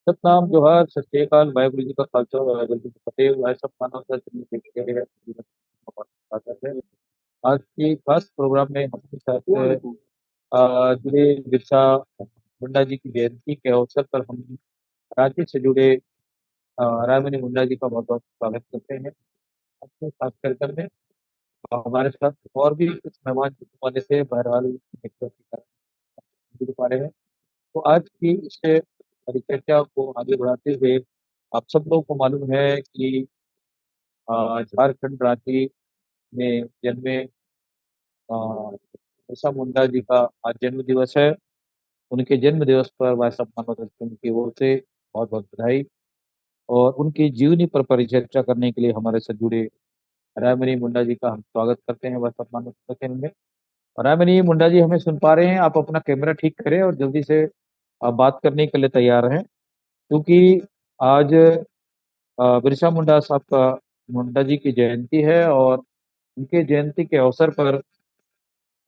सतनाम जोहार, सत श्री अकाल, वाहेगुरु जी का खालसा, वाहेगुरु जी की फतेह। भाई सब मानव जाति में देखे गए हैं, स्वागत है। आज की खास प्रोग्राम में हमारे साथ जुड़े बिरसा मुंडा जी की जयंती के अवसर पर हम राज्य से जुड़े रायमणि मुंडा जी का बहुत बहुत स्वागत करते हैं अपने खास कार्यक्रम में। हमारे साथ और भी कुछ मेहमान जुड़ने वाले थे, बहरहाल नेटवर्क के कारण नहीं जुड़ पा रहे हैं। तो आज की इस परिचर्चा को आगे बढ़ाते हुए आप सब लोगों को मालूम है कि झारखंड राज्य में जन्मे बिरसा मुंडा जी का आज जन्म दिवस है। उनके जन्म दिवस पर भाई साहब मानव दर्शन की ओर से बहुत बहुत बधाई। और उनकी जीवनी पर परिचर्चा करने के लिए हमारे साथ जुड़े रायमणि मुंडा जी का हम स्वागत करते हैं भाई साहब मानव दर्शन में। रायमणि मुंडा जी हमें सुन पा रहे हैं? आप अपना कैमरा ठीक करें और जल्दी से आप बात करने के लिए तैयार हैं, क्योंकि आज बिरसा मुंडा साहब का मुंडा जी की जयंती है और उनके जयंती के अवसर पर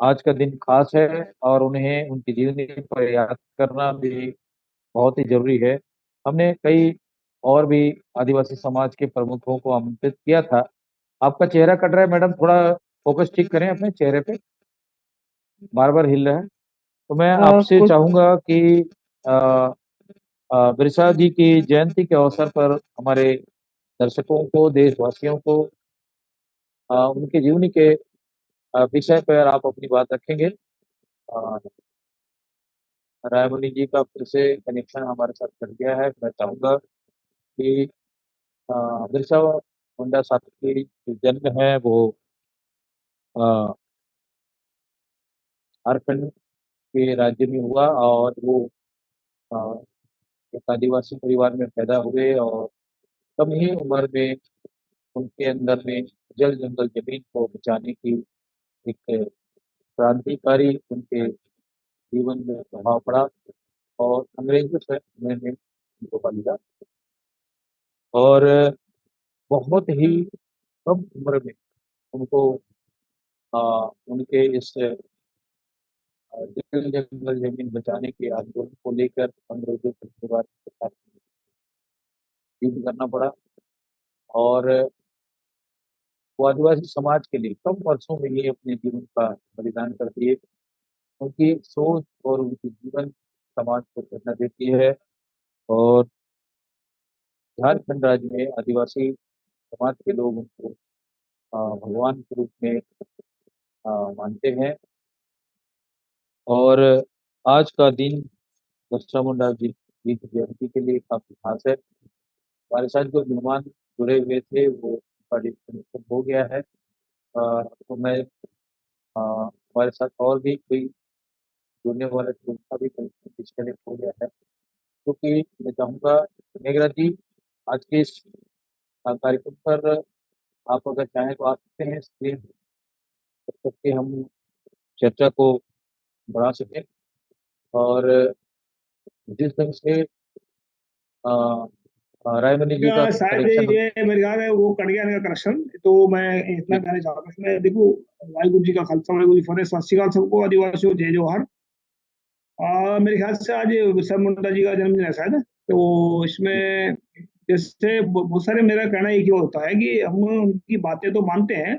आज का दिन खास है और उन्हें उनकी जीवनी पर याद करना भी बहुत ही जरूरी है। हमने कई और भी आदिवासी समाज के प्रमुखों को आमंत्रित किया था। आपका चेहरा कट रहा है मैडम, थोड़ा फोकस ठीक करें अपने चेहरे पे, बार बार हिल रहा है। तो मैं आपसे कुछ चाहूंगा कि अ, बिरसा जी की जयंती के अवसर पर हमारे दर्शकों को, देशवासियों को उनकी जीवनी के विषय पर आप अपनी बात रखेंगे। अ, रायमणि जी का फिर से कनेक्शन हमारे साथ कट गया है। मैं चाहूंगा कि अ, बिरसा मुंडा साहब की जो जन्म है वो अ, झारखंड के राज्य में हुआ और वो अ, एक आदिवासी परिवार में पैदा हुए और कम ही उम्र में उनके अंदर में जल जंगल जमीन को बचाने की एक क्रांतिकारी उनके जीवन में प्रभाव पड़ा और अंग्रेजों से उन्होंने उनको बदला और बहुत ही कम उम्र में उनको अ, उनके इस जंगल जंगल जमीन बचाने के आंदोलन को लेकर अंग्रेजों के परिवार के साथ युद्ध करना पड़ा और वो आदिवासी समाज के लिए कम वर्षों में ही अपने जीवन का बलिदान कर दिए। उनकी सोच और उनकी जीवन समाज को प्रेरणा देती है और झारखंड राज्य में आदिवासी समाज के लोग उनको भगवान के रूप में मानते हैं। और आज का दिन बिरसा मुंडा जी की जयंती के लिए काफी खास है। हमारे साथ जो मेहमान जुड़े हुए थे वो उनका डिस्कनेक्शन हो गया है। तो मैं हमारे साथ और भी कोई जुड़ने वाले थे, उनका भी कनेक्शन डिस्कनेक्ट हो गया है। क्योंकि मैं चाहूंगा मेघराज जी आज के इस कार्यक्रम पर आप अगर चाहें तो आ सकते हैं स्क्रीन, तब तक के हम चर्चा को बढ़ा सकें। और जिस ढंग से अ, रायमणि जी का शायद कनेक्शन। ये मेरे ख्याल है वो कट गया इनका कनेक्शन। तो मैं इतना जी कहना चाहता हूँ इसमें देखो, वाहिगुरु जी का खालसा वाहिगुरु जी की फतेह। सत श्री अकाल सबको, आदिवासियों जय जोहार। मेरे ख्याल से आज बिरसा मुंडा जी का जन्मदिन है शायद। तो जी इसमें जैसे बहुत सारे, मेरा कहना एक ही होता है कि हम उनकी बातें तो मानते हैं,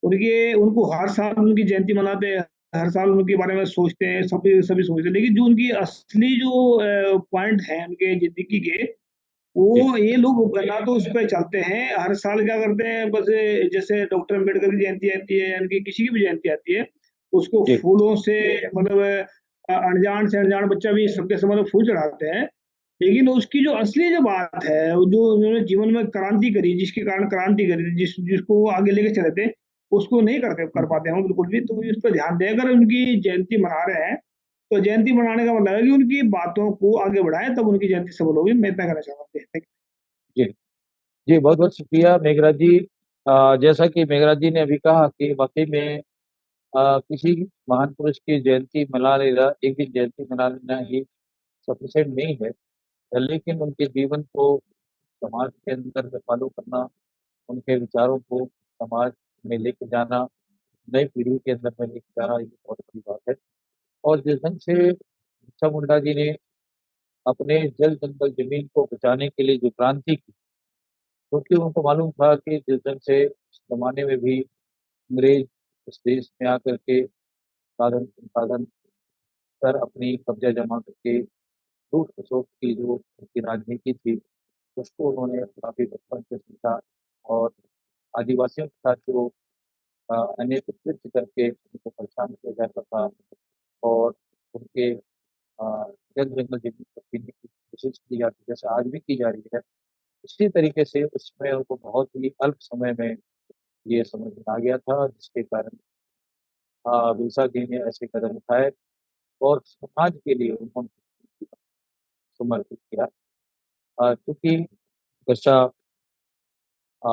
उनके उनको हर साल उनकी जयंती मनाते हैं, हर साल उनके बारे में सोचते हैं, सभी सभी सोचते हैं, लेकिन जो उनकी असली जो पॉइंट है उनके जिंदगी के, जी वो ये लोग ना तो उस पे चलते हैं। हर साल क्या करते हैं, बस जैसे डॉक्टर अम्बेडकर की जयंती आती है, यानी कि किसी की भी जयंती आती है, उसको जी फूलों से मतलब अनजान से अनजान बच्चा भी सबके समझ फूल चढ़ाते हैं। लेकिन उसकी जो असली जो बात है, वो जो उन्होंने जीवन में क्रांति करी, जिसके कारण क्रांति करी, जिसको वो आगे लेके चले थे, उसको नहीं कर पाते हैं वो बिल्कुल भी। तो इस पर ध्यान दें, अगर उनकी जयंती मना रहे हैं तो जयंती मनाने का मतलब है कि उनकी बातों को आगे बढ़ाएं, तब उनकी जयंती सफल होगी। मैं इतना कहना चाहूंगा। जी जी, बहुत बहुत शुक्रिया मेघराज जी। जैसा कि मेघराज जी ने अभी कहा कि वाकई में किसी महान पुरुष की जयंती मना लेना, एक दिन जयंती मना लेना ही सफिशिएंट नहीं है, लेकिन उनके जीवन को समाज के अंदर फॉलो करना, उनके विचारों को समाज में लेके जाना, नई पीढ़ी के अंदर में लेके जाना, ये बहुत बड़ी बात है। और जिस ढंग से बिरसा मुंडा जी ने अपने जल जंगल जमीन को बचाने के लिए जो क्रांति की, क्योंकि उनको मालूम था कि जिस ढंग से उस जमाने में भी अंग्रेज इस देश में आकर के साधन संसाधन पर अपनी कब्जा जमा करके लूट खसोट की जो उनकी राजनीति थी, उसको उन्होंने काफी बचपन से सीखा। और आदिवासियों के साथ जो अनेक कृत्य करके उनको परेशान किया जाता था, और उनके जल जंगल जमीन को छीनने की कोशिश की जाती, जैसे आज भी की जा रही है। इसी तरीके से उसमें उनको बहुत ही अल्प समय में ये समझ में आ गया था, जिसके कारण बिरसा जी ने ऐसे कदम उठाए और समाज के लिए उन्होंने समर्पित किया। क्योंकि बिरसा अ,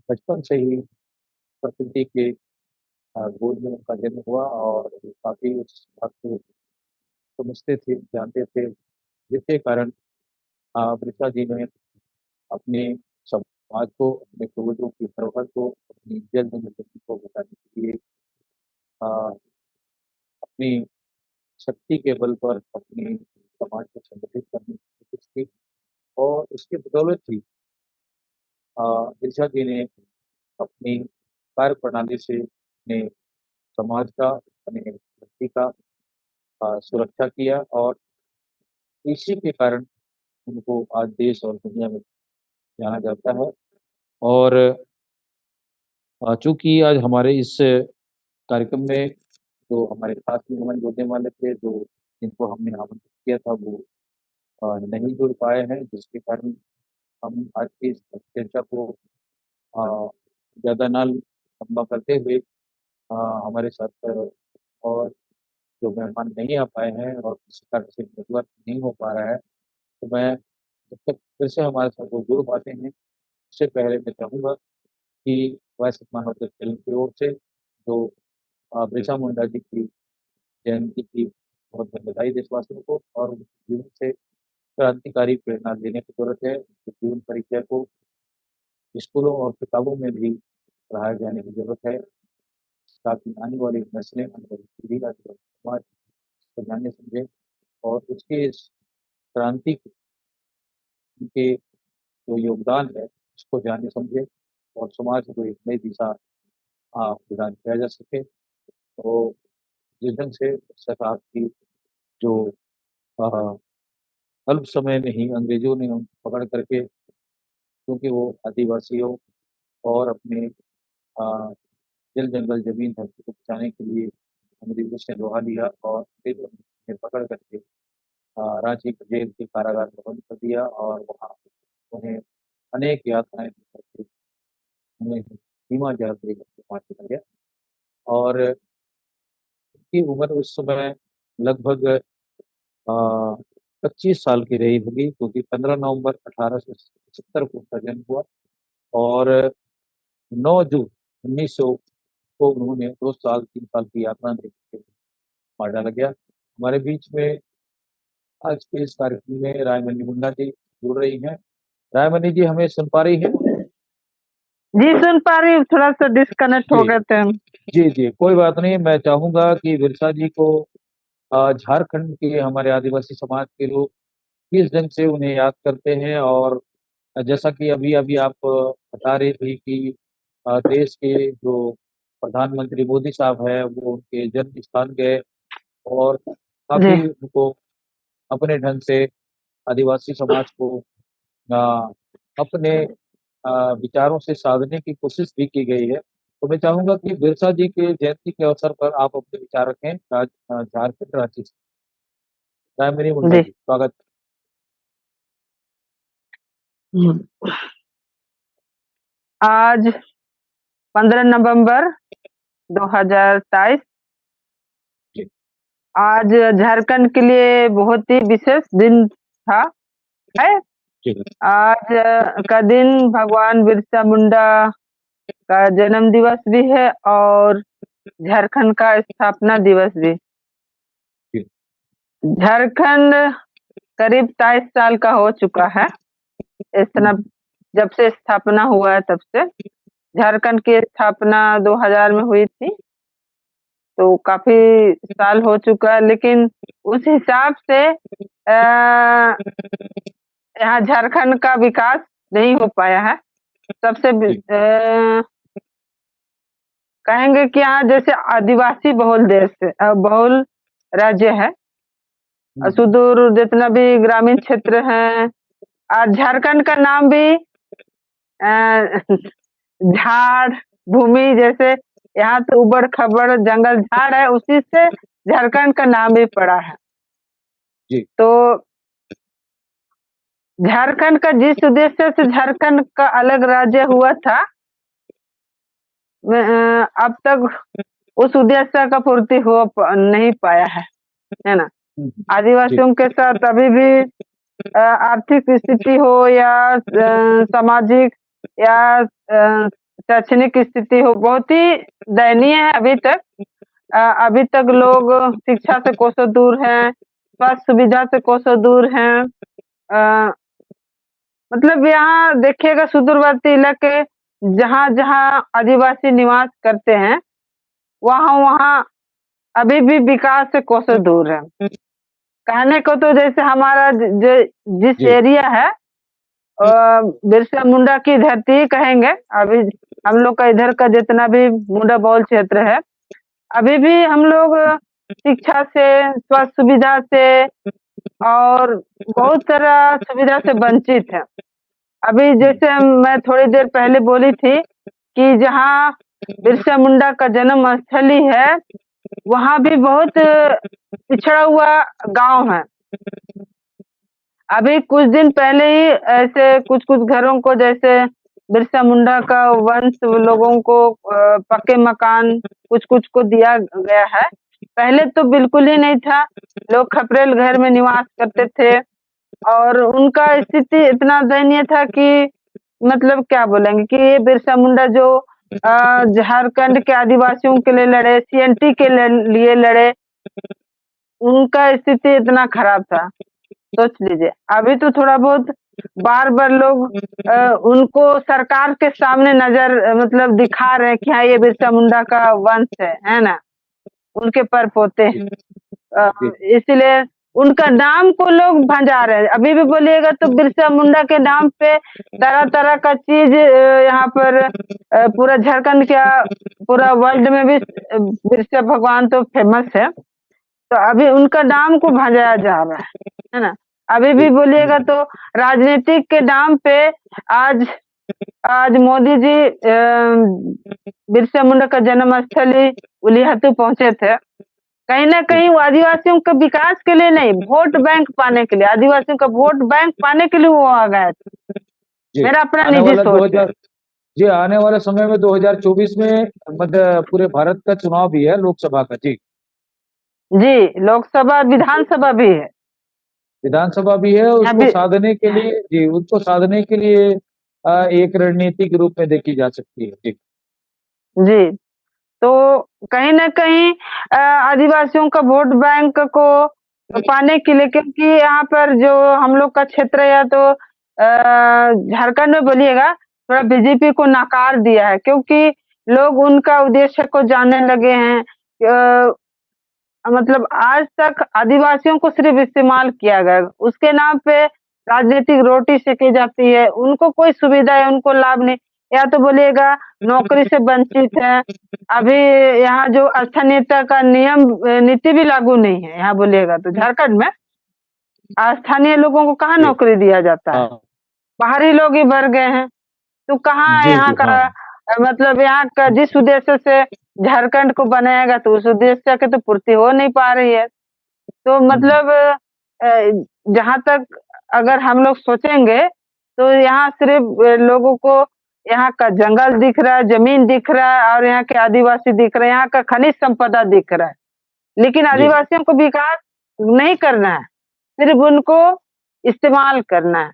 बचपन से ही प्रकृति के गोद में उनका जन्म हुआ, और वो काफ़ी उस बात को समझते थे, जानते थे, जिसके कारण बिरसा जी ने अपने समाज को, अपने पूर्वजों की धरोहर को, अपनी जल जंगल को बचाने के लिए अ, अपनी शक्ति के बल पर अपनी समाज को संगठित करने की कोशिश की। और उसकी बदौलत ही बिरसा जी ने अपनी कार्यप्रणाली से अपने समाज का, अपने व्यक्ति का सुरक्षा किया, और इसी के कारण उनको आज देश और दुनिया में जाना जाता है। और चूँकि आज हमारे इस कार्यक्रम में जो हमारे खास मेहमान जुड़ने वाले थे, जो जिनको हमने आमंत्रित किया था, वो नहीं जुड़ पाए हैं, जिसके कारण हम आज की इस चर्चा को अ, ज़्यादा ना लंबा करते हुए हमारे साथ और जो मेहमान नहीं आ पाए हैं और किसी कारण से नेटवर्क नहीं हो पा रहा है, तो मैं जब तक फिर से हमारे साथ वो जुड़ पाते हैं, उससे पहले मैं चाहूँगा कि वैश्विक मानवता फिल्म की ओर से जो बिरसा मुंडा जी की जयंती की बहुत-बहुत बधाई देशवासियों को, और उनके जीवन से क्रांतिकारी प्रेरणा लेने की ज़रूरत है। उनके जीवन परिचय को स्कूलों और किताबों में भी पढ़ाए जाने की ज़रूरत है, ताकि आने वाली नस्लें, आने वाली पीढ़ी, आने वाली समाज को जाने समझे, और उसके इस क्रांति के उनके जो योगदान है, उसको जाने समझे, और समाज को एक नई दिशा प्रदान किया जा सके। तो जिस ढंग से सरकार की जो अ, अल्प समय में ही अंग्रेज़ों ने उनको पकड़ करके, क्योंकि वो आदिवासियों और अपने अ, जल जंगल जमीन धरती को बचाने के लिए अंग्रेज़ों से लोहा लिया, और अंग्रेज़ों ने उन्हें पकड़ करके रांची के जेल के कारागार में बंद कर दिया, और वहाँ उन्हें अनेक यातनाएँ दी करके उन्हें सीमा जाल दे करके मार दिया गया। और उनकी उम्र उस समय लगभग 25 साल की रही होगी, क्योंकि 15 नवंबर 1870 को उनका जन्म हुआ, और 9 जून 1900 को उन्होंने 2 साल 3 साल की यातना देके मार डाला गया। हमारे बीच में आज के इस कार्यक्रम में रायमणि मुंडा जी जुड़ रही हैं। रायमणि जी हमें सुन पा रही हैं? जी, सुन पा रही हूँ, थोड़ा-सा डिस्कनेक्ट हो जी। गए थे हम। जी, जी, कोई बात नहीं। मैं चाहूँगा कि बिरसा जी को झारखंड के हमारे आदिवासी समाज के लोग किस ढंग से उन्हें याद करते हैं, और जैसा कि अभी-अभी आप बता रही थी कि देश के जो प्रधानमंत्री मोदी साहब हैं, वो उनके जन्म स्थान गए, और जी, काफ़ी उनको अपने ढंग से आदिवासी समाज को अ, अपने विचारों से साधने की कोशिश भी की गई है। तो मैं चाहूँगा कि बिरसा जी के जयंती के अवसर पर आप अपने विचार रखें। झारखंड रांची से रायमणि मुंडा जी। जी, स्वागत। हुँ। आज 15 नवंबर 2023 जी, आज झारखंड के लिए बहुत ही विशेष दिन था, है। जी, आज का दिन भगवान बिरसा मुंडा का जन्म दिवस भी है और झारखंड का स्थापना दिवस भी। जी, झारखंड करीब 23 साल का हो चुका है। हुँ, जब से स्थापना हुआ है तब से। झारखंड की स्थापना 2000 में हुई थी। तो काफी साल हो चुका है, लेकिन उस हिसाब से यहाँ झारखंड का विकास नहीं हो पाया है। सबसे जी। कहेंगे कि यहाँ जैसे आदिवासी बहुल देश है, बहुल राज्य है। सुदूर जितना भी ग्रामीण क्षेत्र है, और झारखंड का नाम भी झाड़ भूमि, जैसे यहाँ तो उबड़ खबड़ जंगल झाड़ है, उसी से झारखंड का नाम भी पड़ा है। जी। तो झारखंड का जिस उद्देश्य से झारखंड का अलग राज्य हुआ था, अब तक उस उद्देश्य का पूर्ति हो नहीं पाया है ना। जी। आदिवासियों के साथ अभी भी आर्थिक स्थिति हो या सामाजिक या शैक्षणिक स्थिति हो, बहुत ही दयनीय है अभी तक। अभी तक लोग शिक्षा से कोसों दूर हैं, स्वास्थ्य सुविधा से कोसों दूर हैं। मतलब यहाँ देखिएगा सुदूरवर्ती इलाके जहाँ-जहाँ आदिवासी निवास करते हैं, वहाँ-वहाँ अभी भी विकास से कोसों दूर है। कहने को तो जैसे हमारा जिस जी। एरिया है, बिरसा मुंडा की धरती कहेंगे। अभी हम लोग का इधर का जितना भी मुंडा बहुल क्षेत्र है, अभी भी हम लोग शिक्षा से, स्वास्थ्य सुविधा से और बहुत सारा सुविधा से वंचित है। अभी जैसे मैं थोड़ी देर पहले बोली थी कि जहाँ बिरसा मुंडा का जन्म स्थली है, वहाँ भी बहुत पिछड़ा हुआ गाँव है। अभी कुछ दिन पहले ही ऐसे कुछ-कुछ घरों को, जैसे बिरसा मुंडा का वंश लोगों को पक्के मकान कुछ-कुछ को दिया गया है। पहले तो बिल्कुल ही नहीं था, लोग खपरेल घर में निवास करते थे और उनका स्थिति इतना दयनीय था कि मतलब क्या बोलेंगे कि ये बिरसा मुंडा जो झारखंड के आदिवासियों के लिए लड़े, सीएनटी के लिए लड़े, उनका स्थिति इतना खराब था। सोच लीजिए, अभी तो थोड़ा बहुत बार-बार लोग उनको सरकार के सामने नज़र मतलब दिखा रहे हैं कि हाँ, ये बिरसा मुंडा का वंश है ना? उनके परपोते हैं। जी। इसलिए उनका नाम को लोग भंजा रहे हैं। अभी भी बोलिएगा तो बिरसा मुंडा के नाम पे तरह-तरह का चीज़ यहाँ पर पूरा झारखंड क्या, पूरा वर्ल्ड में भी बिरसा भगवान तो फेमस है। तो अभी उनका नाम को भंजाया जा रहा है ना? अभी भी जी। बोलिएगा तो राजनीतिक के नाम पे आज आज मोदी जी बिरसा मुंडा का जन्म स्थली उलिहतू पहुँचे थे। कहीं न जी। कहीं वो आदिवासियों के विकास के लिए नहीं, वोट बैंक पाने के लिए, आदिवासियों का वोट बैंक पाने के लिए वो आ गए थे। जी। मेरा अपना आने निजी वाला सोच है। 2000 जी, आने वाले समय में 2024 में पूरे भारत का चुनाव भी है, लोकसभा का। जी। जी, लोकसभा, विधानसभा भी है। विधानसभा भी है, उसको अभी साधने के लिए जी, उसको साधने के लिए एक रणनीति के रूप में देखी जा सकती है। जी। जी, तो कहीं न कहीं आदिवासियों का वोट बैंक को पाने के लिए, क्योंकि यहाँ पर जो हम लोग का क्षेत्र है, तो झारखंड में बोलिएगा थोड़ा बीजेपी को नकार दिया है, क्योंकि लोग उनका उद्देश्य को जानने लगे हैं। मतलब आज तक आदिवासियों को सिर्फ इस्तेमाल किया गया, उसके नाम पे राजनीतिक रोटी सेकी जाती है, उनको कोई सुविधा है, उनको लाभ नहीं। या तो बोलिएगा नौकरी से वंचित है। अभी यहाँ जो स्थानीयता का नियम नीति भी लागू नहीं है, यहाँ बोलिएगा तो झारखंड में स्थानीय लोगों को कहाँ जी। नौकरी दिया जाता है, हाँ। बाहरी लोग ही भर गए हैं। तो कहाँ जी, यहाँ जी। का हाँ। मतलब यहाँ का जिस उद्देश्य से झारखंड को बनाएगा, तो उस उद्देश्य की तो पूर्ति हो नहीं पा रही है। तो हुँ। मतलब जहाँ तक अगर हम लोग सोचेंगे, तो यहाँ सिर्फ लोगों को यहाँ का जंगल दिख रहा है, ज़मीन दिख रहा है और यहाँ के आदिवासी दिख रहे हैं, यहाँ का खनिज संपदा दिख रहा है। लेकिन जी। आदिवासियों को विकास नहीं करना है, सिर्फ उनको इस्तेमाल करना है।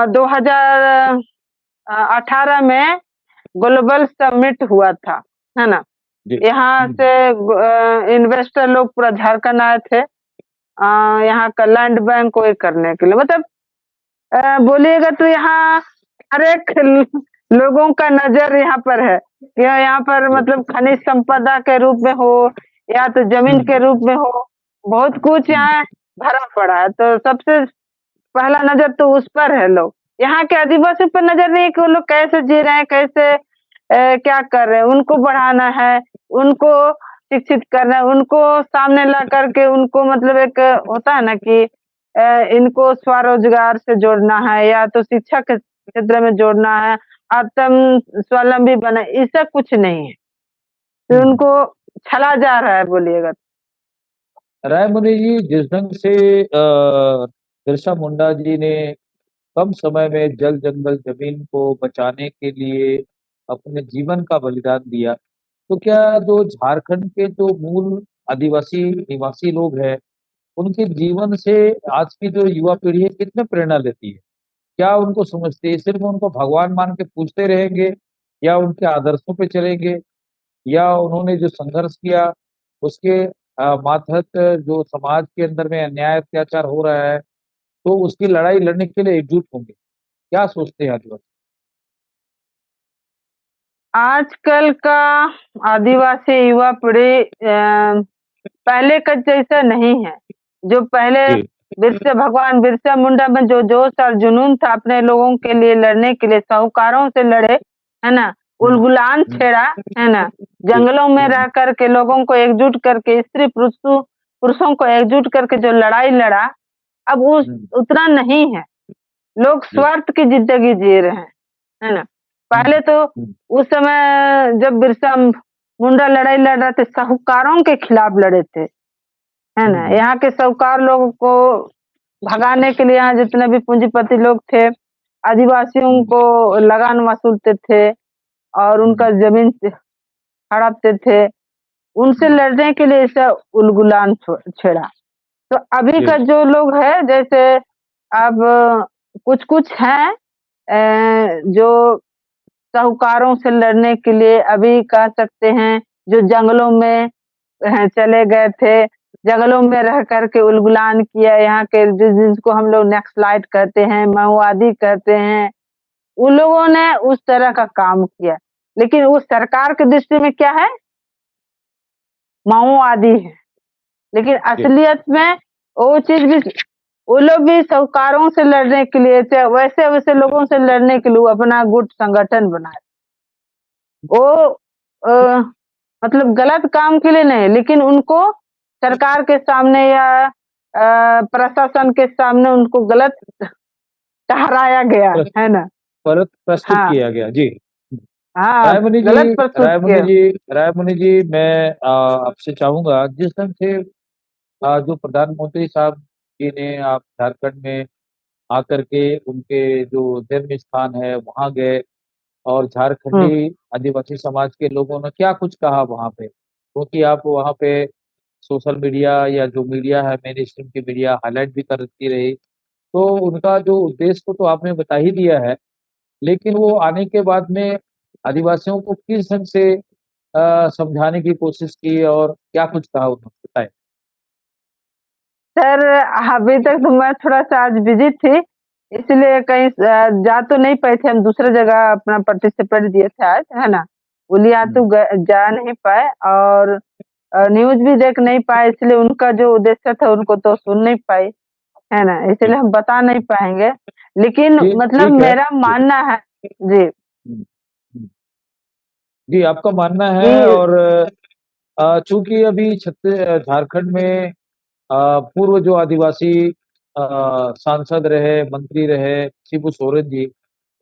2018 में ग्लोबल समिट हुआ था, है ना? जी। यहाँ हुँ। से इन्वेस्टर लोग पूरा झारखंड आए थे, यहाँ का लैंड बैंक को ये करने के लिए। मतलब बोलिएगा तो यहाँ हर एक लोगों का नज़र यहाँ पर है। कि यहाँ पर मतलब खनिज संपदा के रूप में हो या तो जमीन हम्म, के रूप में हो, बहुत कुछ हम्म, यहाँ भरा पड़ा है। तो सबसे पहला नज़र तो उस पर है लोग। यहाँ के आदिवासियों पर नज़र नहीं है कि वो लोग कैसे जी रहे हैं, कैसे क्या कर रहे हैं। उनको बढ़ाना है, उनको शिक्षित करना है, उनको सामने ला कर के उनको मतलब एक होता है ना कि इनको स्वरोज़गार से जोड़ना है या तो शिक्षा के क्षेत्र में जोड़ना है, आत्म स्वावलंबी बना, ऐसा कुछ नहीं है। तो हम्म। उनको छला जा रहा है बोलिएगा तो। रायमुनि जी, जिस ढंग से बिरसा मुंडा जी ने कम समय में जल जंगल जमीन को बचाने के लिए अपने जीवन का बलिदान दिया, तो क्या जो झारखंड के जो मूल आदिवासी निवासी लोग हैं, उनके जीवन से आज की जो युवा पीढ़ी है कितने प्रेरणा लेती है? क्या उनको समझते हैं? सिर्फ उनको भगवान मान के पूजते रहेंगे या उनके आदर्शों पे चलेंगे, या उन्होंने जो संघर्ष किया उसके मातहत जो समाज के अंदर में अन्याय अत्याचार हो रहा है, तो उसकी लड़ाई लड़ने के लिए एकजुट होंगे? क्या सोचते हैं आदिवासी? आजकल का आदिवासी युवा पीढ़ी पहले का जैसा नहीं है। जो पहले जी। भगवान बिरसा मुंडा में जो जोश और जुनून था अपने लोगों के लिए लड़ने के लिए, साहूकारों से लड़े, है ना? हुँ, उलगुलान हुँ, छेड़ा, है ना? जी। जंगलों में हुँ, रह कर के लोगों को एकजुट करके स्त्री पुरुषों को एकजुट करके जो लड़ाई लड़ा, अब उस हुँ, उतना नहीं है। लोग जी। स्वार्थ की ज़िंदगी जी रहे हैं, है ना? हुँ, पहले तो हुँ, उस समय जब बिरसा मुंडा लड़ाई लड़ रहे थे, साहूकारों के खिलाफ लड़े थे, है ना? हुँ, यहाँ के साहूकार लोगों को भगाने के लिए यहाँ जितने भी पूंजीपति लोग थे, आदिवासियों हुँ, को लगान वसूलते थे और हुँ, उनका ज़मीन हड़पते थे। उनसे हुँ, लड़ने के लिए ऐसा उलगुलान छेड़ा। तो अभी जी। का जो लोग है जैसे अब कुछ-कुछ हैं जो साहूकारों से लड़ने के लिए अभी कह सकते हैं जो जंगलों में चले गए थे, जंगलों में रह कर के उलगुलान किया यहाँ के जिसको हम लोग नक्सलाइट कहते हैं, माओवादी कहते हैं, उन लोगों ने उस तरह का काम किया। लेकिन उस सरकार की दृष्टि में क्या है? माओवादी है। लेकिन जी। असलियत में वो चीज़ भी वो लोग भी साहूकारों से लड़ने के लिए चाहे वैसे-वैसे लोगों से लड़ने के लिए वो अपना गुट संगठन बनाए। वो अ, मतलब गलत काम के लिए नहीं, लेकिन उनको सरकार के सामने या प्रशासन के सामने उनको गलत ठहराया गया, प्रस है ना? परत प्रस्तुत हाँ, किया गया। जी। हाँ, रायमुनि जी गलत प्रस्तुत रायमुनि किया। जी रायमुनि जी, मैं आपसे चाहूँगा, जिस ढंग से जो प्रधानमंत्री साहब जी ने आप झारखंड में आकर के उनके जो जन्म स्थान है वहाँ गए और हुँ, झारखंडी आदिवासी समाज के लोगों ने क्या कुछ कहा वहाँ पे? क्योंकि आप वहाँ पे सोशल मीडिया या जो मीडिया है मेन स्ट्रीम की मीडिया हाइलाइट भी करती रही। तो उनका जो उद्देश्य को तो आपने बता ही दिया है, लेकिन वो आने के बाद में आदिवासियों को किस ढंग से समझाने की कोशिश की और क्या कुछ कहा उन्होंने? बताएँ। सर अभी तक तो मैं थोड़ा-सा आज बिज़ी थी, इसलिए कहीं जा तो नहीं पाए थे, हम दूसरे जगह अपना पार्टिसिपेट दिए थे आज, है ना? बोलिए तो हुँ, जा नहीं पाए और न्यूज़ भी देख नहीं पाए, इसलिए उनका जो उद्देश्य था उनको तो सुन नहीं पाई, है ना? जी। इसलिए हम बता नहीं पाएँगे। लेकिन जी, मतलब ठीक है। मेरा जी। मानना है जी, हुँ, हुँ। जी, आपका मानना है कि और चूँकि अभी झारखंड में पूर्व जो आदिवासी सांसद रहे, मंत्री रहे, शिबू सोरेन जी,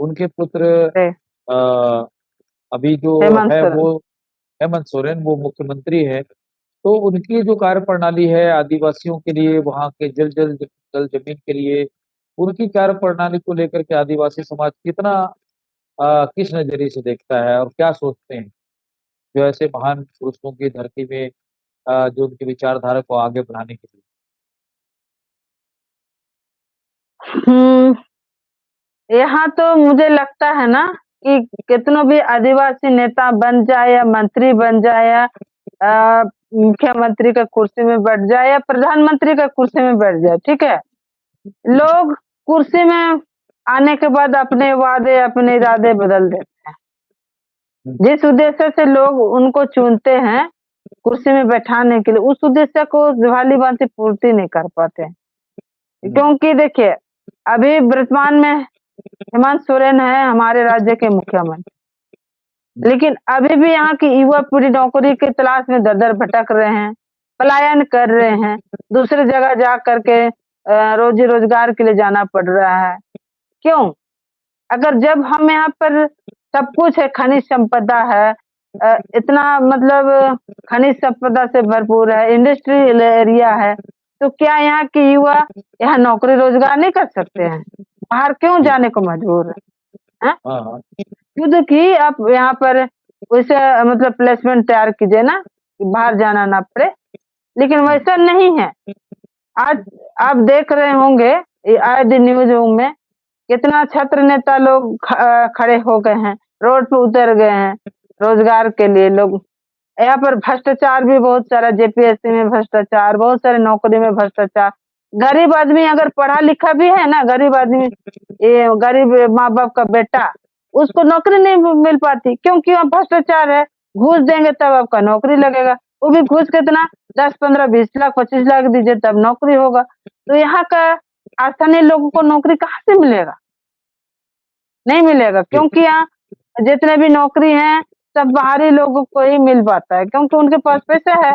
उनके पुत्र ए, अ, अभी जो हेमंत है सोरेन। वो हेमंत सोरेन, वो मुख्यमंत्री हैं। तो उनकी जो कार्यप्रणाली है आदिवासियों के लिए, वहाँ के जल ज़मीन के लिए, उनकी कार्यप्रणाली को लेकर के आदिवासी समाज कितना किस नज़रिए से देखता है और क्या सोचते हैं? जो ऐसे महान पुरुषों की धरती में जो उनकी विचारधारा को आगे बढ़ाने के लिए? हुँ, यहाँ तो मुझे लगता है ना कि कितनो भी आदिवासी नेता बन जाए या मंत्री बन जाए या मुख्यमंत्री का कुर्सी में बैठ जाए या प्रधानमंत्री का कुर्सी में बैठ जाए, ठीक है? हुँ, लोग कुर्सी में आने के बाद अपने वादे, अपने इरादे बदल देते हैं। जिस उद्देश्य से लोग उनको चुनते हैं कुर्सी में बैठाने के लिए, उस उद्देश्य को भली-भांति पूर्ति नहीं कर पाते हैं। क्योंकि देखिए, अभी वर्तमान में हेमंत सोरेन है हमारे राज्य के मुख्यमंत्री, लेकिन अभी भी यहाँ की युवा पीढ़ी नौकरी की तलाश में दर-दर भटक रहे हैं, पलायन कर रहे हैं, दूसरी जगह जा कर के रोज़ी-रोज़गार के लिए जाना पड़ रहा है। क्यों? अगर जब हम यहाँ पर सब कुछ है, खनिज संपदा है, इतना मतलब खनिज संपदा से भरपूर है, इंडस्ट्रियल एरिया है, तो क्या यहाँ के युवा यहाँ नौकरी रोज़गार नहीं कर सकते हैं? बाहर क्यों जाने को मजबूर हैं? हैं? हाँ, हाँ। खुद की आप यहाँ पर वैसे मतलब प्लेसमेंट तैयार कीजिए ना, कि बाहर जाना ना पड़े, लेकिन वैसा नहीं है। आज आप देख रहे होंगे ये आए दिन न्यूज़ों में कितना छात्र नेता लोग खड़े हो गए हैं, रोड पे उतर गए हैं, रोज़गार के लिए लोग यहाँ पर भ्रष्टाचार भी बहुत सारा जेपीएससी में भ्रष्टाचार, बहुत सारे नौकरी में भ्रष्टाचार। गरीब आदमी अगर पढ़ा-लिखा भी है ना, गरीब आदमी ये गरीब माँ-बाप का बेटा, उसको नौकरी नहीं मिल पाती क्योंकि वहाँ भ्रष्टाचार है। घूस देंगे तब आपका नौकरी लगेगा, वो भी घूस कितना 10, 15, 20 लाख, 25 लाख दीजिए तब नौकरी होगा। तो यहाँ का स्थानीय लोगों को नौकरी कहाँ से मिलेगा? नहीं मिलेगा क्योंकि यहाँ जितने भी नौकरी हैं सब बाहरी लोगों को ही मिल पाता है क्योंकि उनके पास पैसा है,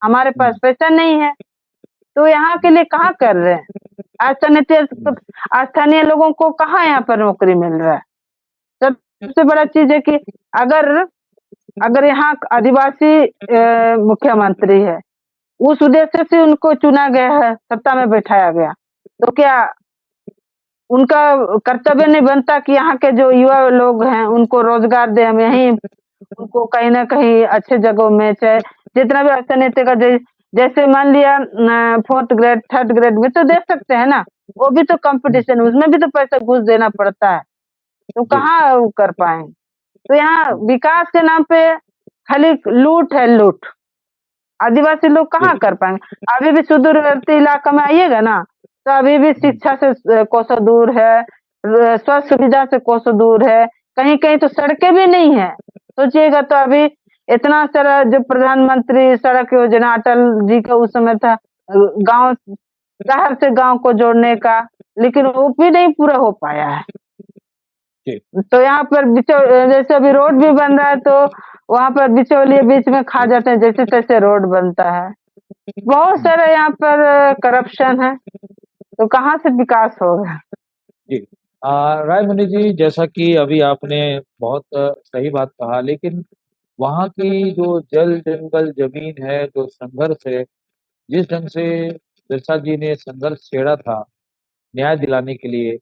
हमारे पास पैसा नहीं है, तो यहाँ के लिए कहाँ कर रहे हैं? स्थानीय लोगों को कहाँ यहाँ पर नौकरी मिल रहा है? सबसे बड़ा चीज़ है कि अगर अगर यहाँ आदिवासी मुख्यमंत्री है, उस उद्देश्य से उनको चुना गया है, सत्ता में बैठाया गया, तो क्या उनका कर्तव्य नहीं बनता कि यहाँ के जो युवा लोग हैं उनको रोजगार दें, हम यहीं उनको कहीं न कहीं अच्छे जगहों में चाहे जितना भी अर्थनीति का जैसे मान लिया 4th ग्रेड, 3rd ग्रेड में तो दे सकते हैं ना, वो भी तो कॉम्पिटिशन उसमें भी तो पैसा घूस देना पड़ता है, तो कहाँ वो कर पाएँगे? तो यहाँ विकास के नाम पे खाली लूट है लूट, आदिवासी लोग कहाँ कर पाएँगे? अभी भी सुदूरवर्ती इलाका में आइएगा ना, तो अभी भी शिक्षा से कोसों दूर है, स्वास्थ्य सुविधा से कोसों दूर है, कहीं-कहीं तो सड़कें भी नहीं है। सोचिएगा तो अभी इतना सारा जो प्रधानमंत्री सड़क योजना अटल जी का उस समय था गाँव शहर से गाँव को जोड़ने का, लेकिन वो भी नहीं पूरा हो पाया है। तो यहाँ पर जैसे अभी रोड भी बन रहा है तो वहाँ पर बिचौलिए बीच में खा जाते हैं, जैसे-तैसे रोड बनता है। बहुत सारा यहाँ पर करप्शन है, तो कहाँ से विकास होगा? जी। रायमुनि जी, जैसा कि अभी आपने बहुत सही बात कहा, लेकिन वहाँ की जो जल, जंगल, ज़मीन है, जो संघर्ष है, जिस ढंग से बिरसा जी ने संघर्ष छेड़ा था, न्याय दिलाने के लिए,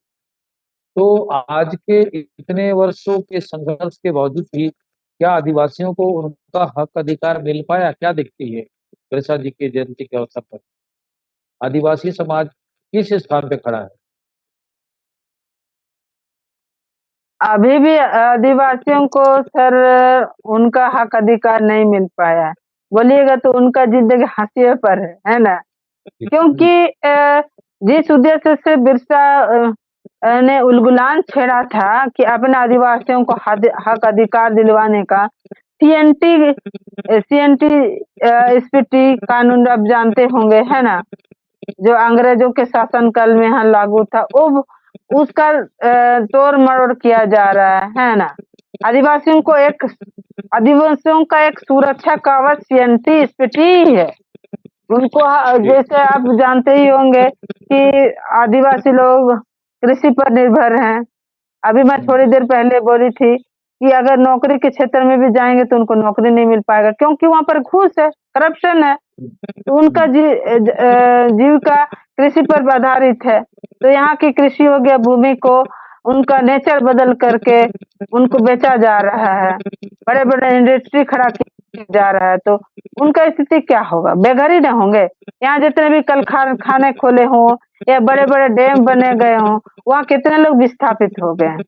तो आज के इतने वर्षों के संघर्ष के बावजूद भी क्या आदिवासियों को उनका हक अधिकार मिल पाया? क्या दिखती है बिरसा जी की जयंती के अवसर पर? आदिवासी समाज किस स्थान पे खड़ा है? अभी भी आदिवासियों को सर उनका हक अधिकार नहीं मिल पाया है। बोलिएगा तो उनका ज़िंदगी हाशिए पर है ना? क्योंकि जिस उद्देश्य से बिरसा ने उलगुलान छेड़ा था कि अपने आदिवासियों को हक अधिकार दिलवाने का सीएनटी एसपीटी कानून आप जानते होंगे, है ना? जो अंग्रेजों के शासनकाल में यहाँ लागू था, वो उसका तोड़-मरोड़ किया जा रहा है ना? आदिवासियों का एक सुरक्षा कवच सीएनटी एसपीटी ही है। उनको जैसे आप जानते ही होंगे कि आदिवासी लोग कृषि पर निर्भर हैं। अभी मैं थोड़ी देर पहले बोली थी कि अगर नौकरी के क्षेत्र में भी जाएँगे तो उनको नौकरी नहीं मिल पाएगा क्योंकि वहाँ पर घूस है, करप्शन है। तो उनका जीविका कृषि पर आधारित है। तो यहाँ की कृषि योग्य भूमि को उनका नेचर बदल करके उनको बेचा जा रहा है। बड़े-बड़े इंडस्ट्री खड़ा किया जा रहा है, तो उनका स्थिति क्या होगा? बेघर ही ना होंगे? यहाँ जितने भी कल कारखाने खोले हों या बड़े-बड़े डैम बने गए हों, वहाँ कितने लोग विस्थापित हो गए हैं।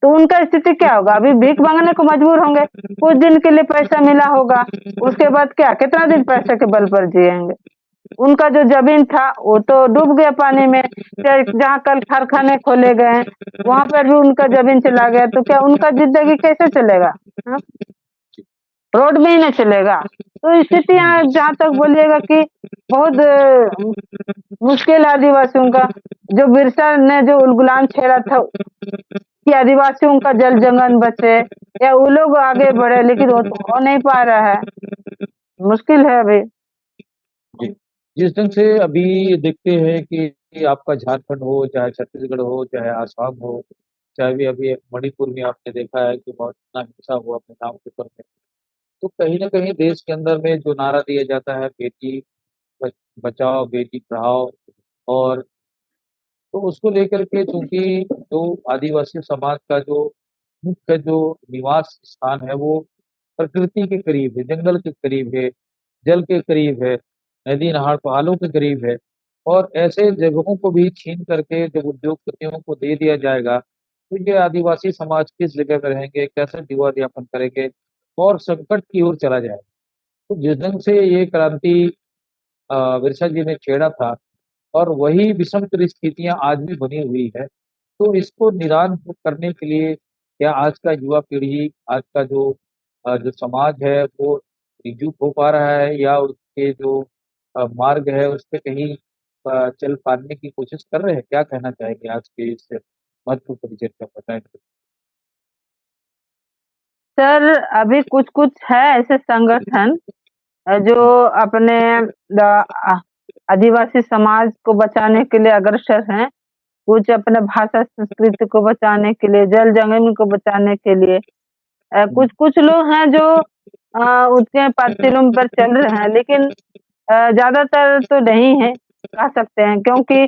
तो उनका स्थिति क्या होगा? अभी भीख माँगने को मजबूर होंगे। कुछ दिन के लिए पैसा मिला होगा, उसके बाद क्या कितना दिन पैसे के बल पर जिएँगे? उनका जो जमीन था वो तो डूब गया पानी में। जहाँ कल कारखाने खोले गए हैं वहां पर भी उनका जमीन चला गया, तो क्या उनका जिंदगी कैसे चलेगा? हाँ? रोड में ही नहीं चलेगा। तो स्थितियां जहाँ तक बोलिएगा कि बहुत मुश्किल है आदिवासियों का। जो बिरसा ने जो उलगुलान छेड़ा था कि आदिवासियों का जल जंगल बचे या वो लोग आगे बढ़े, लेकिन वो तो हो नहीं पा रहा है। मुश्किल है अभी। जी। जिस ढंग से अभी देखते हैं कि आपका झारखंड हो, चाहे छत्तीसगढ़ हो, चाहे आसाम हो, चाहे भी अभी मणिपुर में आपने देखा है कि बहुत इतना हिंसा हुआ अपने नाम के ऊपर में। तो कहीं न कहीं देश के अंदर में जो नारा दिया जाता है बेटी ब बचाओ, बेटी पढ़ाओ और तो उसको लेकर के चूँकि जो आदिवासी समाज का जो मुख्य जो निवास स्थान है वो प्रकृति के करीब है, जंगल के करीब है, जल के करीब है, नदी, नहर, पहाड़ों के करीब है और ऐसे जगहों को भी छीन करके जब उद्योगपतियों को दे दिया जाएगा, तो ये आदिवासी समाज किस जगह में रहेंगे, कैसे जीवन-यापन करेंगे और संकट की ओर चला जाएगा। तो जिस ढंग से ये क्रांति बिरसा जी ने छेड़ा था और वही विषम परिस्थितियाँ आज भी बनी हुई है। तो इसको निदान करने के लिए क्या आज का युवा पीढ़ी, आज का जो समाज है वो एकजुट हो पा रहा है या उसके जो मार्ग है उस पे कहीं चल पाने की कोशिश कर रहे हैं? क्या कहना चाहेंगे आज के इस महत्वपूर्ण परिचर्चा पर? Thank you. सर अभी कुछ-कुछ है ऐसे संगठन जो अपने आदिवासी समाज को बचाने के लिए अग्रसर हैं। कुछ अपने भाषा संस्कृति को बचाने के लिए, जल जंगल को बचाने के लिए। हुँ, कुछ-कुछ लोग हैं जो उसके पथिलों पर चल रहे हैं, लेकिन ज़्यादातर तो नहीं है, कह सकते हैं, क्योंकि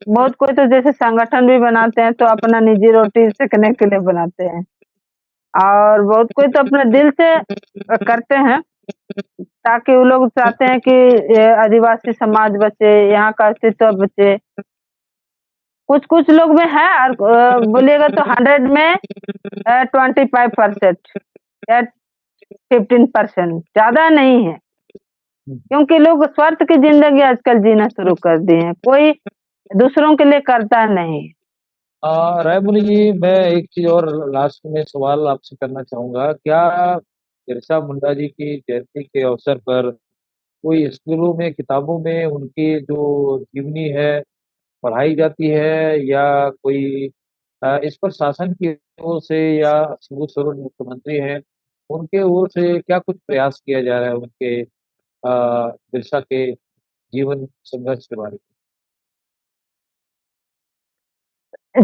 बहुत कोई तो जैसे संगठन भी बनाते हैं, तो अपना निजी रोटी सेकने के लिए बनाते हैं और बहुत कोई तो अपने दिल से करते हैं, ताकि वो लोग चाहते हैं कि ये आदिवासी समाज बचे, यहाँ का अस्तित्व बचे। कुछ-कुछ लोग में है और बोलिएगा तो 100 में 25% या 15% ज़्यादा नहीं है, हुँ। क्योंकि लोग स्वार्थ की ज़िंदगी आजकल जीना शुरू कर दिए हैं, कोई दूसरों के लिए करता नहीं। रायमुनि जी, मैं एक चीज़ और लास्ट में सवाल आपसे करना चाहूँगा। क्या बिरसा मुंडा जी की जयंती के अवसर पर कोई स्कूलों में, किताबों में उनकी जो जीवनी है, पढ़ाई जाती है या कोई इस पर शासन की ओर से या शिबू सोरेन मुख्यमंत्री हैं, उनके ओर से क्या कुछ प्रयास किया जा रहा है उनके बिरसा के जीवन संघर्ष के बारे में?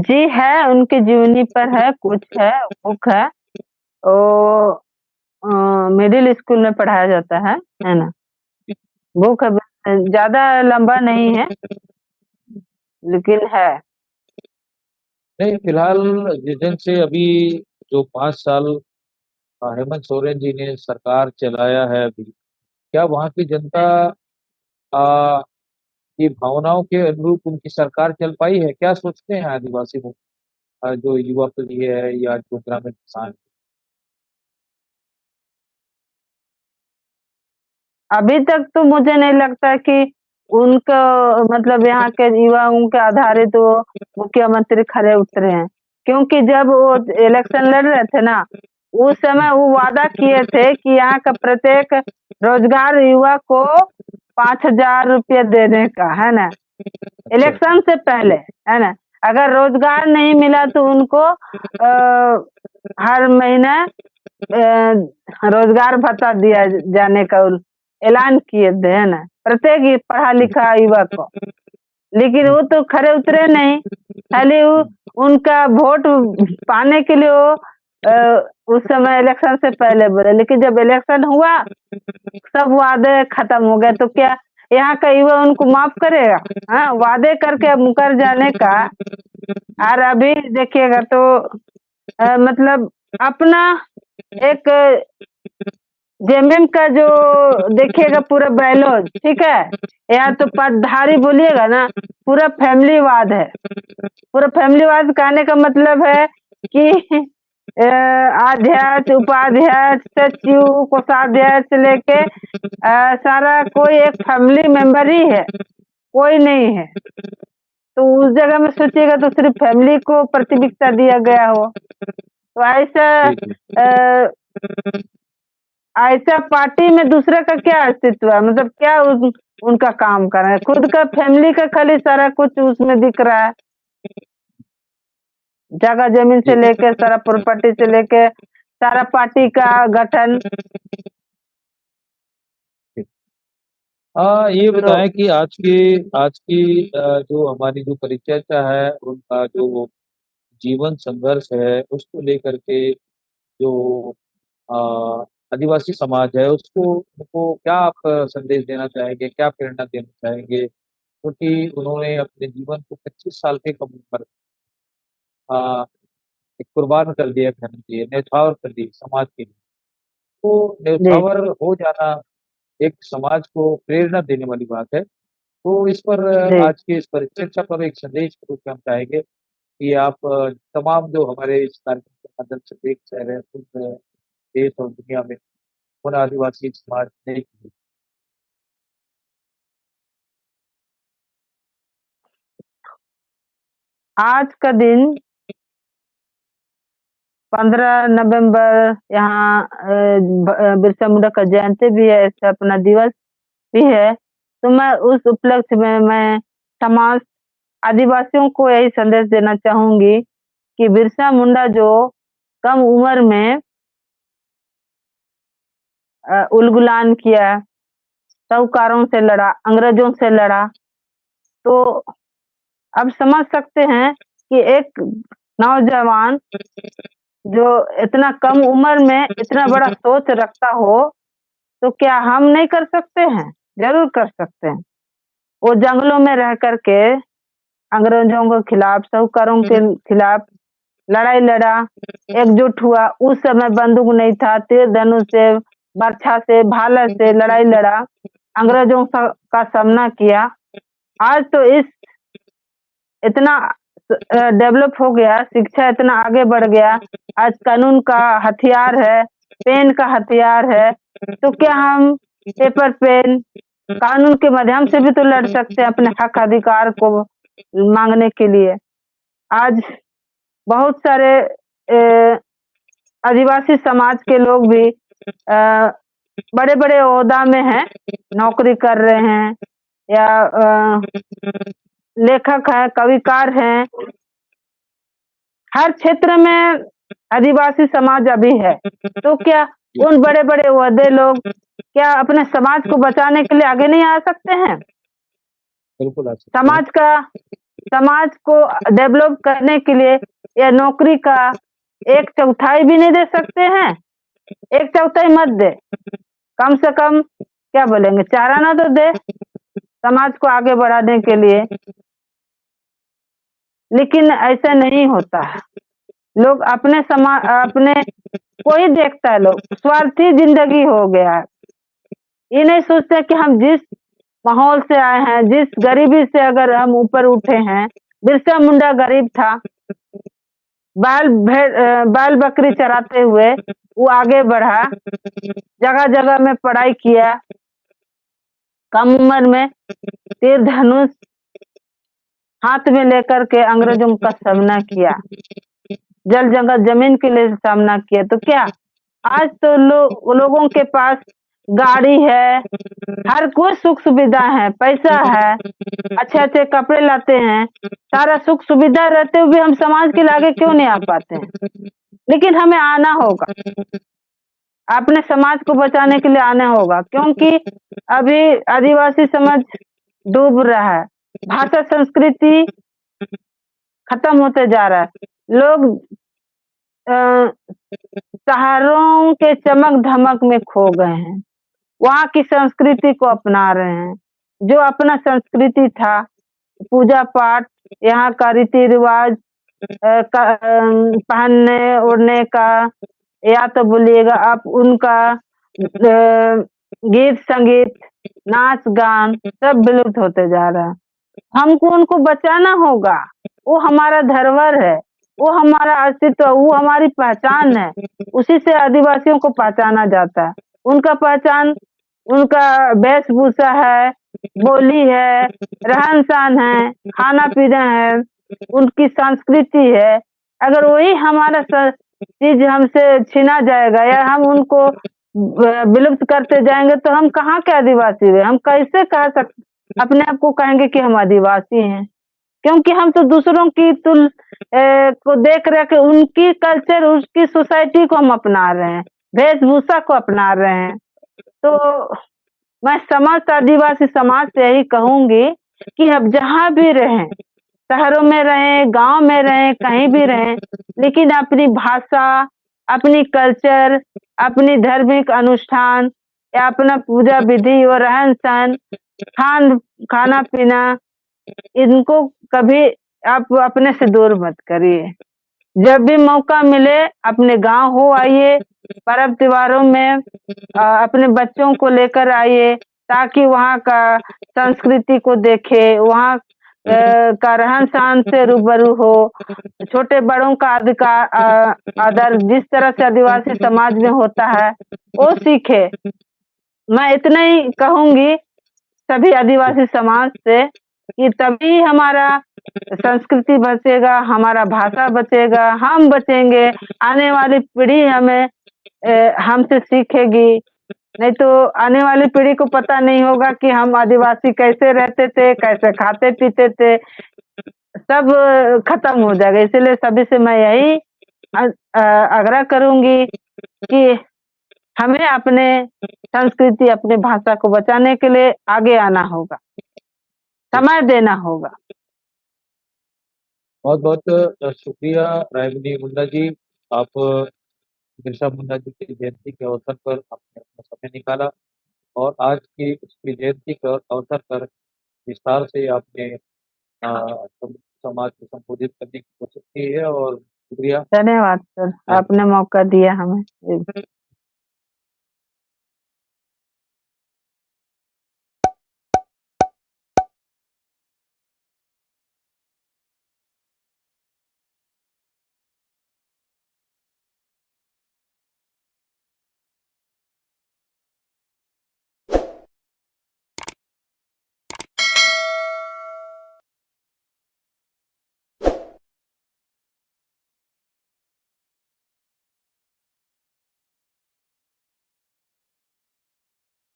जी है, उनकी जीवनी पर है, कुछ है, बुक है। वो मिडिल स्कूल में पढ़ाया जाता है ना? बुक है, ज़्यादा लंबा नहीं है, लेकिन है। नहीं, फिलहाल जिस दिन से अभी जो 5 साल हेमंत सोरेन जी ने सरकार चलाया है अभी, क्या वहाँ की जनता अ, की भावनाओं के अनुरूप उनकी सरकार चल पाई है? क्या सोचते हैं आदिवासी लोग जो युवा पीढ़ी है या जो ग्रामीण किसान? अभी तक तो मुझे नहीं लगता कि उनका मतलब यहाँ के युवाओं के आधारित वो मुख्यमंत्री खरे उतरे हैं। क्योंकि जब वो इलेक्शन लड़ रहे थे ना, उस समय वो वादा किए थे कि यहाँ का प्रत्येक रोजगार युवा को 5,000 रुपया देने का, है ना? अच्छा, इलेक्शन से पहले, है ना? अगर रोजगार नहीं मिला तो उनको हर महीने रोजगार भत्ता दिया जाने का ऐलान किए थे, है ना? प्रत्येक ही पढ़ा-लिखा युवा को। लेकिन हुँ, वो तो खरे उतरे नहीं, खाली वो हुँ, उनका वोट पाने के लिए वो उस समय इलेक्शन से पहले बोले, लेकिन जब इलेक्शन हुआ, सब वादे खत्म हो गए, तो क्या यहाँ का युवा उनको माफ करेगा? हाँ, वादे करके अब मुकर जाने का। और अभी देखिएगा तो मतलब अपना एक जेएमएम का जो देखिएगा पूरा बैलोज, ठीक है? या तो पदधारी बोलिएगा ना, पूरा फैमिलीवाद है। पूरा फैमिलीवाद कहने का मतलब है कि अध्यक्ष, उपाध्यक्ष, सचिव, कोषाध्यक्ष से लेके सारा कोई एक फैमिली मेंबर ही है, कोई नहीं है। तो उस जगह में सोचिएगा तो सिर्फ फैमिली को प्राथमिकता दिया गया हो, तो ऐसा जी, जी। ऐसा पार्टी में दूसरे का क्या अस्तित्व है? मतलब क्या उनका काम कर रहे हैं? खुद का फैमिली का खाली सारा कुछ उसमें दिख रहा है, जगह जमीन से जी, लेके सारा प्रॉपर्टी से लेके सारा पार्टी का गठन। जी। ये तो बताएँ कि आज की जो हमारी जो परिचर्चा है, उनका जो जीवन संघर्ष है, उसको लेकर के जो अ, आदिवासी समाज है, उनको क्या आप संदेश देना चाहेंगे? क्या प्रेरणा देना चाहेंगे? क्योंकि उन्होंने अपने जीवन को 25 साल की कम उम्र अ, एक कुर्बान कर दिया कहना चाहिए, न्यौछावर कर दी समाज के लिए। तो जी, न्यौछावर हो जाना एक समाज को प्रेरणा देने वाली बात है। तो इस पर जी। आज के इस परिचर्चा पर एक संदेश के रूप में हम चाहेंगे कि आप तमाम जो हमारे इस कार्यक्रम के माध्यम से देख रहे हैं, सुन रहे हैं, देश और दुनिया में उन आदिवासी समाज ने आज का दिन 15 नवंबर यहाँ बिरसा मुंडा का जयंती भी है, स्थापना दिवस भी है। तो मैं उस उपलक्ष्य में मैं समाज आदिवासियों को यही संदेश देना चाहूँगी कि बिरसा मुंडा जो कम उम्र में उलगुलान किया, साहूकारों से लड़ा, अंग्रेजों से लड़ा, तो अब समझ सकते हैं कि एक नौजवान जो इतना कम उम्र में इतना बड़ा सोच रखता हो, तो क्या हम नहीं कर सकते हैं? ज़रूर कर सकते हैं। वो जंगलों में रह कर के अंग्रेजों के खिलाफ, साहूकारों के खिलाफ लड़ाई लड़ा, एकजुट हुआ। उस समय बंदूक नहीं था, तीर धनुष से, बर्छा से, भाला से लड़ाई लड़ा, अंग्रेजों का सामना किया। आज तो इस इतना डेवलप हो गया, शिक्षा इतना आगे बढ़ गया, आज कानून का हथियार है, पेन का हथियार है, तो क्या हम पेपर पेन, कानून के माध्यम से भी तो लड़ सकते हैं अपने हक अधिकार को माँगने के लिए। आज बहुत सारे आदिवासी समाज के लोग भी बड़े-बड़े ओहदा में हैं, नौकरी कर रहे हैं या लेखक हैं, कविकार हैं। हर क्षेत्र में आदिवासी समाज अभी है। तो क्या उन बड़े-बड़े ओहदे लोग क्या अपने समाज को बचाने के लिए आगे नहीं आ सकते हैं? बिल्कुल आ सकते हैं। समाज का समाज को डेवलप करने के लिए या नौकरी का 1/4 भी नहीं दे सकते हैं? 1/4 मत दे, कम से कम क्या बोलेंगे, 4 आना तो दे, समाज को आगे बढ़ाने के लिए। लेकिन ऐसा नहीं होता है। लोग अपने को ही देखता है लोग, स्वार्थी ज़िंदगी हो गया है। ये नहीं सोचते कि हम जिस माहौल से आए हैं, जिस गरीबी से अगर हम ऊपर उठे हैं, बिरसा मुंडा गरीब था, बैल बकरी चराते हुए वो आगे बढ़ा, जगह-जगह में पढ़ाई किया, कम उम्र में तीर धनुष हाथ में लेकर के अंग्रेजों का सामना किया, जल जगह जमीन के लिए सामना किया। तो क्या आज तो लोगों के पास गाड़ी है, हर कोई सुख सुविधा है, पैसा है, अच्छे-अच्छे कपड़े लाते हैं, सारा सुख सुविधा रहते हुए भी हम समाज के लिए आगे क्यों नहीं आ पाते हैं? लेकिन हमें आना होगा, अपने समाज को बचाने के लिए आना होगा, क्योंकि अभी आदिवासी समाज डूब रहा है, भाषा संस्कृति खत्म होते जा रहा है। लोग अ, शहरों के चमक-धमक में खो गए हैं। वहाँ की संस्कृति को अपना रहे हैं। जो अपना संस्कृति था, पूजा-पाठ, यहाँ का रीति-रिवाज पहनने-ओढ़ने का, या तो बोलिएगा आप उनका गीत-संगीत, नाच-गान सब विलुप्त होते जा रहा है। हमको उनको बचाना होगा, वो हमारा धरोहर है। वो हमारा अस्तित्व, वो हमारी पहचान है। उसी से आदिवासियों को पहचाना जाता है। उनका पहचान, उनका वेशभूषा है, बोली है, रहन-सहन है, खाना-पीना है, उनकी संस्कृति है। अगर वही हमारा चीज़ हमसे छीना जाएगा या हम उनको विलुप्त करते जाएँगे तो हम कहाँ के आदिवासी हुए? हम कैसे अपने आप को कहेंगे कि हम आदिवासी हैं? क्योंकि हम तो दूसरों की को देख रहे के उनकी कल्चर, उसकी सोसाइटी को हम अपना रहे हैं, वेशभूषा को अपना रहे हैं। तो मैं समस्त आदिवासी समाज से यही कहूँगी कि अब जहाँ भी रहें, शहरों में रहें, गाँव में रहें, कहीं भी रहें, लेकिन अपनी भाषा, अपनी कल्चर, अपनी धार्मिक अनुष्ठान या अपना पूजा विधि और रहन-सहन, खाना-पीना, इनको कभी आप अपने से दूर मत करिए। जब भी मौका मिले अपने गाँव हो आइए, पर्व त्योहारों में अपने बच्चों को लेकर आइए ताकि वहाँ का संस्कृति को देखे, वहाँ का रहन-सहन से रूबरू हो, छोटे बड़ों का आदर जिस तरह से आदिवासी समाज में होता है, वो सीखे। मैं इतना ही कहूँगी सभी आदिवासी समाज से कि तभी हमारा संस्कृति बचेगा, हमारा भाषा बचेगा, हम बचेंगे, आने वाली पीढ़ी हमसे सीखेगी। नहीं तो आने वाली पीढ़ी को पता नहीं होगा कि हम आदिवासी कैसे रहते थे, कैसे खाते-पीते थे, सब खत्म हो जाएगा। इसीलिए सभी से मैं यही आग्रह करूँगी कि हमें अपने संस्कृति, अपनी भाषा को बचाने के लिए आगे आना होगा, समय देना होगा। बहुत-बहुत शुक्रिया रायमनी मुंडा जी। आप बिरसा मुंडा जी की जयंती के अवसर पर आपने अपना समय निकाला और आज की उसकी जयंती के अवसर पर विस्तार से आपने समाज को संबोधित करने की कोशिश की है और शुक्रिया। धन्यवाद सर, आपने मौका दिया हमें।